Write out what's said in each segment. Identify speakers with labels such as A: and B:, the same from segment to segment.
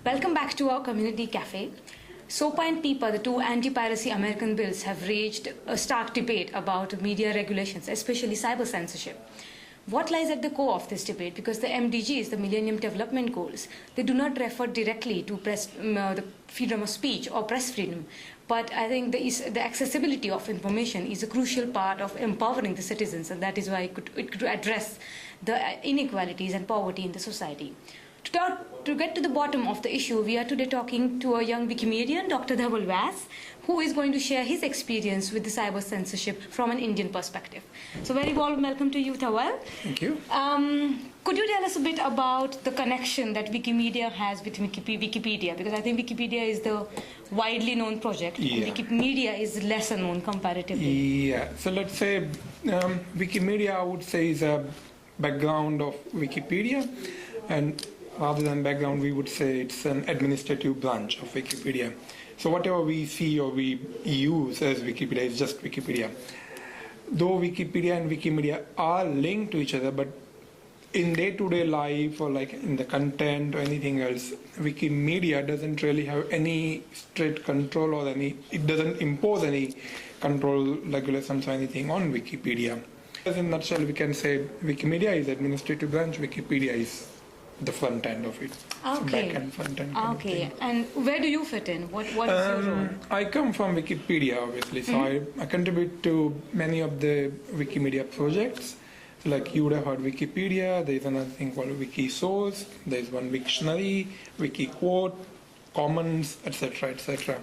A: Welcome back to our community cafe. SOPA and PIPA, the two anti-piracy American bills, have raged a stark debate about media regulations, especially cyber censorship. What lies at the core of this debate? Because the MDGs, the Millennium Development Goals, they do not refer directly to the freedom of speech or press freedom. But I think the accessibility of information is a crucial part of empowering the citizens, and that is why it could address the inequalities and poverty in the society. To get to the bottom of the issue, we are today talking to a young Wikimedian, Dr. Dhaval Vyas, who is going to share his experience with the cyber censorship from an Indian perspective. So very warm welcome to you, Dhaval.
B: Thank you.
A: Could you tell us a bit about the connection that Wikimedia has with Wikipedia? Because I think Wikipedia is the widely known project, and Wikimedia is lesser known comparatively.
B: Yeah, so let's say Wikimedia, I would say, is a background of Wikipedia, and rather than background, we would say it's an administrative branch of Wikipedia. So whatever we see or we use as Wikipedia is just Wikipedia. Though Wikipedia and Wikimedia are linked to each other, but in day-to-day life or like in the content or anything else, Wikimedia doesn't really have any strict control or it doesn't impose any control regulations or anything on Wikipedia. As in a nutshell, we can say Wikimedia is administrative branch, Wikipedia is the front end of it.
A: Okay.
B: Back end, front end.
A: Okay. And where do you fit in? What is your role?
B: I come from Wikipedia, obviously. So I contribute to many of the Wikimedia projects. Like you would have heard Wikipedia, there is another thing called Wikisource, there is one Wiktionary, Wikiquote, Commons, etc., etc.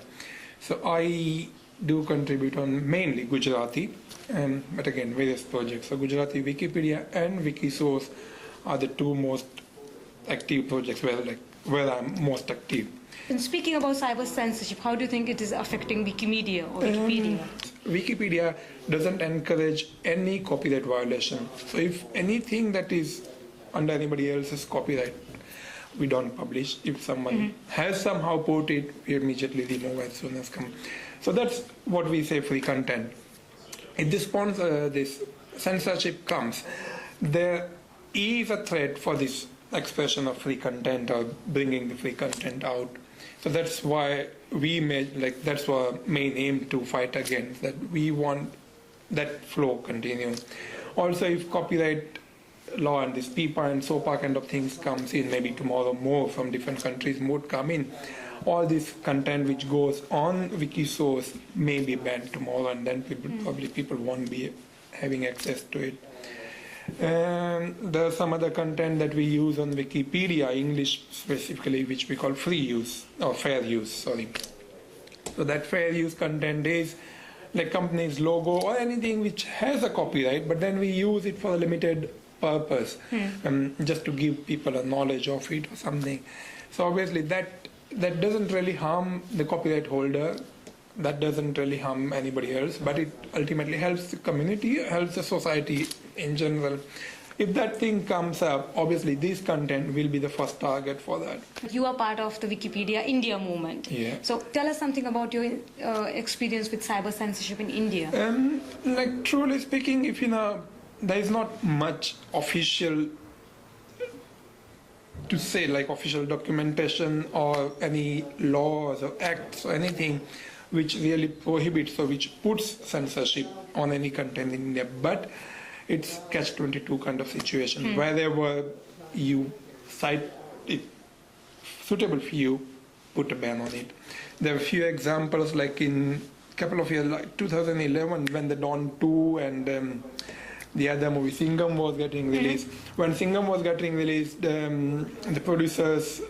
B: So I do contribute on mainly Gujarati, but again, various projects. So Gujarati Wikipedia and Wikisource are the two most active projects where I'm most active.
A: And speaking about cyber censorship, how do you think it is affecting Wikimedia or Wikipedia?
B: Wikipedia doesn't encourage any copyright violation. So if anything that is under anybody else's copyright, we don't publish. If someone has somehow put it, we immediately remove as soon as come. So that's what we say free content. If this censorship comes, there is a threat for this expression of free content or bringing the free content out. So that's why that's our main aim to fight against, that we want that flow continue. Also, if copyright law and this PIPA and SOPA kind of things comes in, maybe tomorrow more from different countries would come in, all this content which goes on Wikisource may be banned tomorrow, and then people won't be having access to it. And there's some other content that we use on Wikipedia, English specifically, which we call free use, or fair use, sorry. So that fair use content is like company's logo or anything which has a copyright, but then we use it for a limited purpose, just to give people a knowledge of it or something. So obviously that doesn't really harm the copyright holder, that doesn't really harm anybody else, but it ultimately helps the community, helps the society in general. If that thing comes up, obviously this content will be the first target for that.
A: You are part of the Wikipedia India movement.
B: Yeah.
A: So tell us something about your experience with cyber censorship in India.
B: Like truly speaking, if there is not much official to say, like official documentation or any laws or acts or anything which really prohibits or which puts censorship on any content in India. But it's catch-22 kind of situation. Wherever you cite it suitable for you, put a ban on it. There are a few examples, like in a couple of years, like 2011, when the Dawn 2 and the other movie Singham was getting released. When Singham was getting released, the producers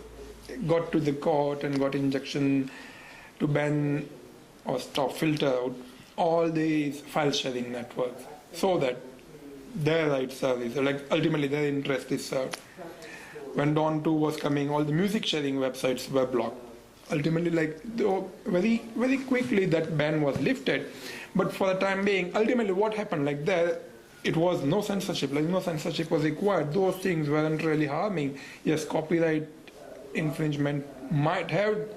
B: got to the court and got injunction to ban or stop, filter out all these file sharing networks, so that their rights are like ultimately their interest is served. When Dawn 2 was coming, all the music sharing websites were blocked. Ultimately, very, very quickly that ban was lifted. But for the time being, ultimately what happened, it was no censorship, no censorship was required. Those things weren't really harming. Yes, copyright infringement might have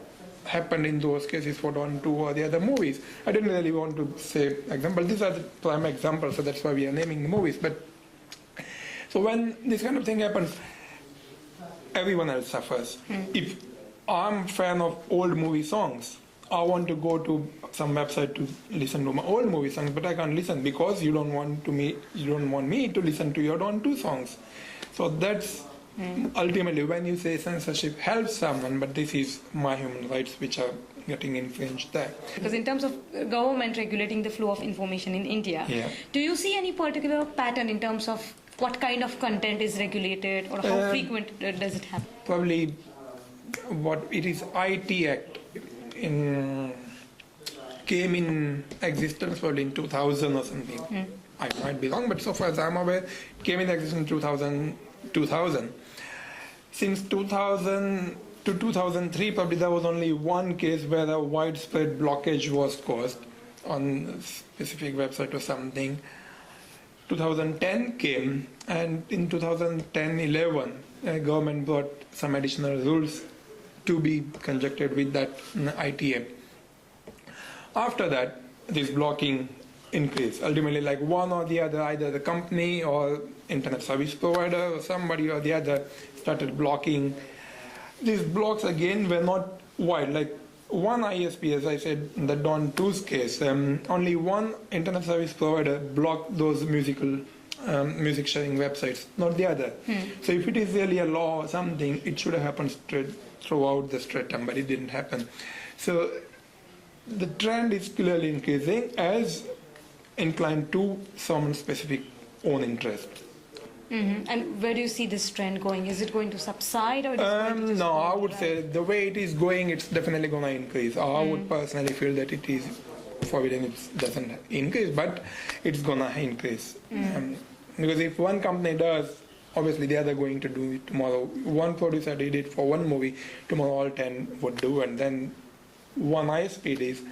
B: happened in those cases for Dawn 2 or the other movies. I didn't really want to say example. These are the prime examples, so that's why we are naming the movies. But so when this kind of thing happens, everyone else suffers. If I'm a fan of old movie songs. I want to go to some website to listen to my old movie songs, but I can't listen because you don't want me to listen to your own two songs. So that's ultimately when you say censorship helps someone, but this is my human rights which are getting infringed there.
A: Because in terms of government regulating the flow of information in India,
B: Yeah.
A: do you see any particular pattern in terms of what kind of content is regulated or how frequent does it happen?
B: Probably what it is IT Act came in existence probably in 2000 or something. I might be wrong, but so far as I'm aware, it came in existence in 2000. Since 2000 to 2003, probably there was only one case where a widespread blockage was caused on a specific website or something. 2010 came, and in 2010-11, government brought some additional rules to be conjuncted with that ITA. After that, this blocking increased. Ultimately, like one or the other, either the company or internet service provider or somebody or the other started blocking. These blocks again were not wide. Like one ISP, as I said, in the Don 2's case, only one internet service provider blocked those music sharing websites, not the other. So if it is really a law or something, it should have happened throughout the stratum, but it didn't happen. So the trend is clearly increasing as inclined to someone's specific own interest.
A: And where do you see this trend going? Is it going to subside or is it going to just
B: No,
A: go
B: I
A: on
B: would
A: the
B: say the way it is going, it's definitely going to increase. I would personally feel that it is forbidden, it doesn't increase, but it's going to increase. Because if one company does, obviously the other going to do it tomorrow. One producer did it for one movie, tomorrow all 10 would do, and then one ISP does,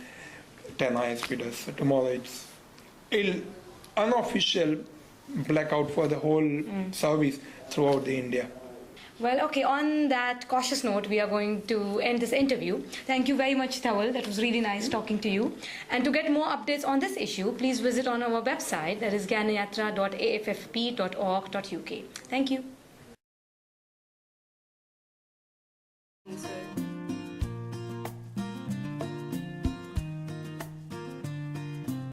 B: 10 ISP does. So tomorrow it's unofficial blackout for the whole service throughout the India.
A: Well, okay, on that cautious note, we are going to end this interview. Thank you very much, Thawal. That was really nice talking to you. And to get more updates on this issue, please visit on our website, that is gyanayatra.affp.org.uk. Thank you.